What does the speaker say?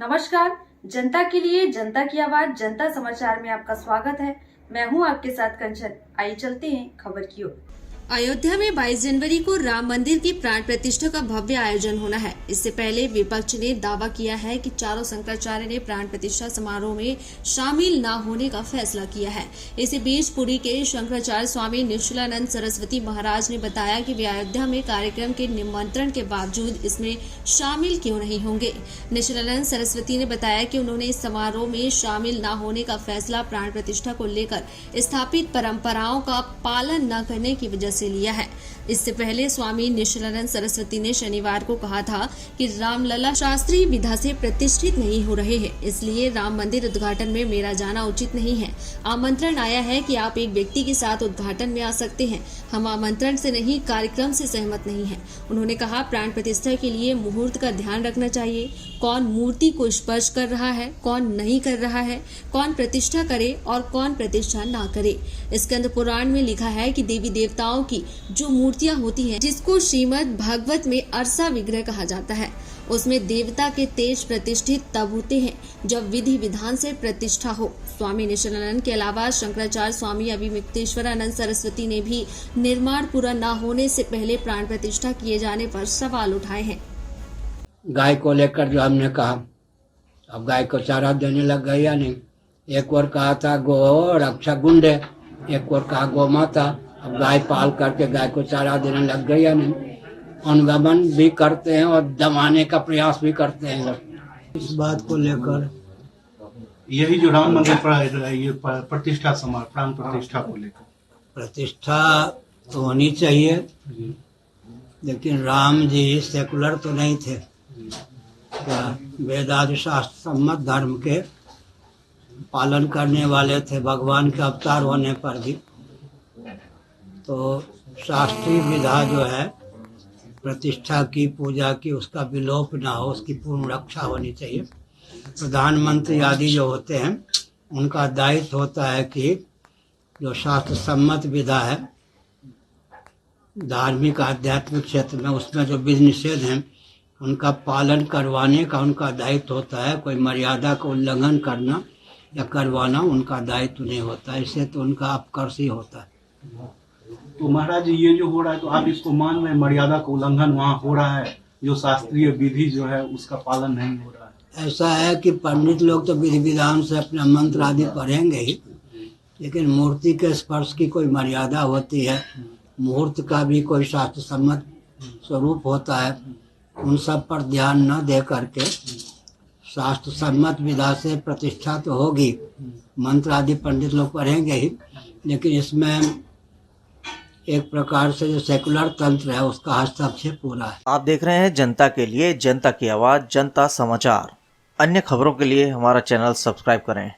नमस्कार, जनता के लिए जनता की आवाज जनता समाचार में आपका स्वागत है। मैं हूं आपके साथ कंचन। आइए चलते हैं खबर की ओर। अयोध्या में 22 जनवरी को राम मंदिर की प्राण प्रतिष्ठा का भव्य आयोजन होना है। इससे पहले विपक्ष ने दावा किया है कि चारों शंकराचार्य ने प्राण प्रतिष्ठा समारोह में शामिल न होने का फैसला किया है। इसी बीच पुरी के शंकराचार्य स्वामी निश्चलानंद सरस्वती महाराज ने बताया कि वे अयोध्या में कार्यक्रम के निमंत्रण के बावजूद इसमें शामिल क्यों नहीं होंगे। निश्चलानंद सरस्वती ने बताया कि उन्होंने इस समारोह में शामिल न होने का फैसला प्राण प्रतिष्ठा को लेकर स्थापित परंपराओं का पालन न करने की वजह से लिया है। इससे पहले स्वामी निश्चलानंद सरस्वती ने शनिवार को कहा था कि रामलला शास्त्रीय विधा से प्रतिष्ठित नहीं हो रहे हैं, इसलिए राम मंदिर उद्घाटन में मेरा जाना उचित नहीं है। आमंत्रण आया है कि आप एक व्यक्ति के साथ उद्घाटन में आ सकते हैं। हम आमंत्रण से नहीं, कार्यक्रम से सहमत नहीं हैं। उन्होंने कहा, प्राण प्रतिष्ठा के लिए मुहूर्त का ध्यान रखना चाहिए। कौन मूर्ति को स्पर्श कर रहा है, कौन नहीं कर रहा है, कौन प्रतिष्ठा करे और कौन प्रतिष्ठा ना करे। स्कंद पुराण में लिखा है कि देवी देवताओं की जो मूर्तियां होती हैं, जिसको श्रीमद् भागवत में अरसा विग्रह कहा जाता है, उसमें देवता के तेज प्रतिष्ठित तब होते हैं जब विधि विधान से प्रतिष्ठा हो। स्वामी निश्चलानंद के अलावा शंकराचार्य स्वामी अभिमुक्तेश्वरानंद सरस्वती ने भी निर्माण पूरा न होने से पहले प्राण प्रतिष्ठा किए जाने पर सवाल उठाए हैं। गाय को लेकर जो हमने कहा, अब गाय को चारा देने लग गई या नहीं। एक और कहा था गो रक्षा गुंडे, एक और कहा गो माता। अब गाय पाल करके गाय को चारा देने लग गई या नहीं। अनुगमन भी करते हैं और दबाने का प्रयास भी करते हैं लोग। इस बात को लेकर यही जो राम मंदिर पर ये प्रतिष्ठा समारोह प्राण प्रतिष्ठा को लेकर प्रतिष्ठा तो होनी चाहिए, लेकिन राम जी सेकुलर तो नहीं थे। वेदादि शास्त्र सम्मत धर्म के पालन करने वाले थे, भगवान के अवतार होने पर भी। तो शास्त्रीय विधा जो है प्रतिष्ठा की, पूजा की, उसका विलोप ना हो, उसकी पूर्ण रक्षा होनी चाहिए। प्रधानमंत्री आदि जो होते हैं, उनका दायित्व होता है कि जो शास्त्र सम्मत विधा है धार्मिक आध्यात्मिक क्षेत्र में, उसमें जो विधि निषेध हैं उनका पालन करवाने का उनका दायित्व होता है। कोई मर्यादा का उल्लंघन करना या करवाना उनका दायित्व नहीं होता। इससे तो उनका अपकर्ष ही होता है। तो महाराज ये जो हो रहा है, तो आप इसको मान रहे हैं मर्यादा का उल्लंघन वहाँ हो रहा है, जो शास्त्रीय विधि जो है उसका पालन नहीं हो रहा है। ऐसा है कि पंडित लोग तो विधि विधान से अपना मंत्र आदि पढ़ेंगे ही, लेकिन मूर्ति के स्पर्श की कोई मर्यादा होती है। मुहूर्त का भी कोई शास्त्र सम्मत स्वरूप होता है। उन सब पर ध्यान न दे करके शास्त्र सम्मत विधा से प्रतिष्ठा तो होगी, मंत्र आदि पंडित लोग पढ़ेंगे ही, लेकिन इसमें एक प्रकार से जो सेकुलर तंत्र है उसका हस्तक्षेप पूरा है। आप देख रहे हैं जनता के लिए जनता की आवाज जनता समाचार। अन्य खबरों के लिए हमारा चैनल सब्सक्राइब करें।